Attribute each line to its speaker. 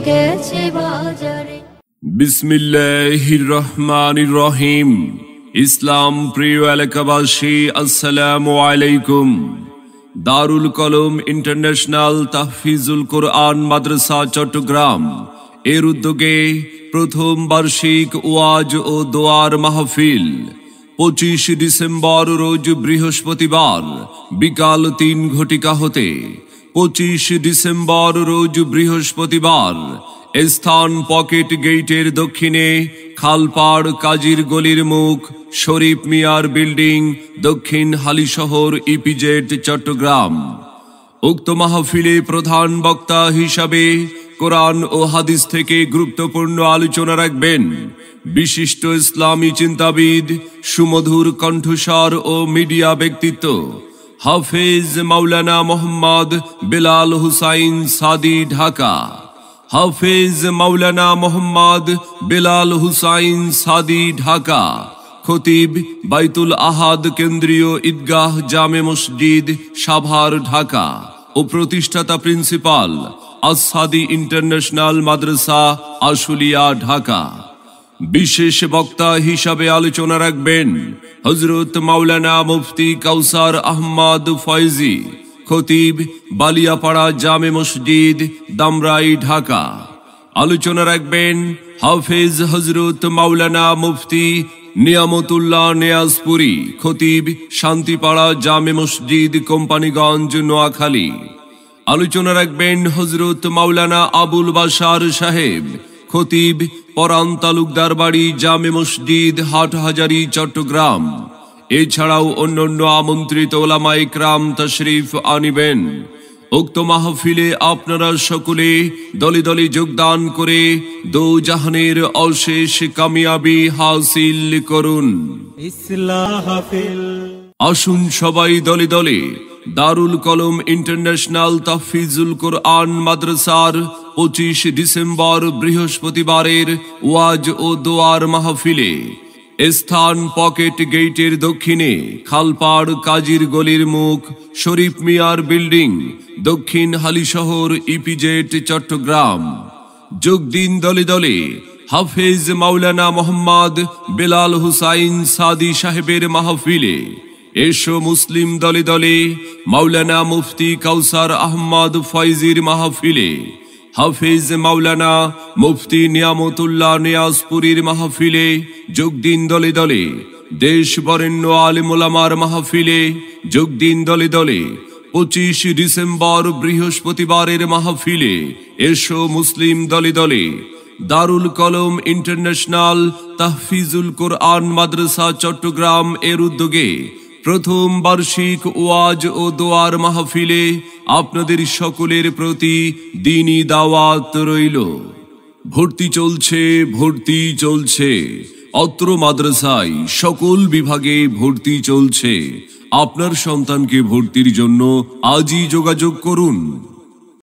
Speaker 1: গেছে বাজারে।
Speaker 2: বিসমিল্লাহির রহমানির রহিম। ইসলাম প্রিয় এলাকাবাসী, আসসালামু আলাইকুম। দারুল কলম ইন্টারন্যাশনাল তাহফিজুল কোরআন মাদ্রাসা চট্টগ্রাম এর উদ্যোগে প্রথম বার্ষিক ওয়াজ ও দোয়ার মাহফিল 25 ডিসেম্বর রোজ বৃহস্পতিবার বিকাল 3 ঘটিকা হতে 25 ডিসেম্বর রোজ বৃহস্পতিবার স্থান পকেট গেটের দক্ষিণে খালপাড় কাজীর গলির মুখ শরীফ মিয়ার বিল্ডিং, দক্ষিণ হালিশহর, ইপিজেড, চট্টগ্রাম। উক্ত মাহফিলে প্রধান বক্তা হিসাবে কোরআন ও হাদিস থেকে গুরুত্বপূর্ণ আলোচনা রাখবেন বিশিষ্ট ইসলামী চিন্তাবিদ, সুমধুর কণ্ঠস্বর ও মিডিয়া ব্যক্তিত্ব হাফেজ মাওলানা মোহাম্মদ বেলাল হুসাইন সাদি, ঢাকা। হাফেজ মাওলানা মোহাম্মদ বেলাল হুসাইন সাদি, ঢাকা। খতিব বাইতুল আহাদ কেন্দ্রীয় ঈদগাহ জামে মসজিদ, সাভার, ঢাকা ও প্রতিষ্ঠাতা প্রিন্সিপাল আস-সাদি ইন্টারন্যাশনাল মাদ্রাসা, আশুলিয়া, ঢাকা। বিশেষ বক্তা হিসাবে আলোচনা রাখবেন হযরত মাওলানা মুফতি কাউসার আহমদ ফয়েজি, খতিব বালিয়াপাড়া জামে মসজিদ, দামরাই, ঢাকা। আলোচনা রাখবেন হাফেজ হযরত মাওলানা মুফতি নিয়ামতুল্লাহ নিয়াজপুরি, খতিব শান্তিপাড়া জামে মসজিদ, কোম্পানিগঞ্জ, নোয়াখালী। আলোচনা রাখবেন হযরত মাওলানা আবুল বাশার সাহেব, খতিব পরান তালুকদার বাড়ি জামে মসজিদ, হাটহাজারী, চট্টগ্রাম। এছাড়াও অন্যান্য আমন্ত্রিত ওলামায়ে ইকরাম তশরিফ আনিবেন। উক্ত মাহফিলে আপনারা সকলে দলে দলে যোগদান করে দো জাহানের অশেষ কামিয়াবি হাসিল করুন। আসুন সবাই দলে দলে দারুল কলম ইন্টারন্যাশনাল তাহফিজুল কোরআন মাদ্রাসার 25 ডিসেম্বর বৃহস্পতিবারের ওয়াজ ও দোয়ার মাহফিলে স্থান পকেট গেটের দক্ষিণে খালপাড় কাজীর গলির মুখ শরীফ মিয়ার বিল্ডিং, দক্ষিণ হালিশহর, ইপিজেড, চট্টগ্রাম। যোগ দিন দলে দলে হাফেজ মাওলানা মোহাম্মদ বেলাল হুসাইন সাদি সাহেবের মাহফিলে। এসো মুসলিম দলে দলে মাওলানা মুফতি কাউসার আহমদ ফয়েজির মাহফিলে, হাফেজ মাওলানা মুফতি নিয়ামতুল্লাহ নিয়াজপুরীর মাহফিলে। যোগ দিন দলে দলে দেশ বরেণ্য আলেম ওলামার মাহফিলে। যোগ দিন দলে দলে 25 ডিসেম্বর বৃহস্পতিবারের মাহফিলে। এসো মুসলিম দলে দলে দারুল কলম ইন্টারন্যাশনাল তাহফিজুল কোরআন মাদ্রাসা চট্টগ্রাম এর উদ্যোগে প্রথম বার্ষিক ওয়াজ ও দোয়ার মাহফিলে আপনাদের সকলের প্রতি দ্বীনি দাওয়াত রইল। ভর্তি চলছে, ভর্তি চলছে। অত্র মাদ্রাসায় সকল বিভাগে ভর্তি চলছে। আপনার সন্তানকে ভর্তির জন্য আজই যোগাযোগ করুন।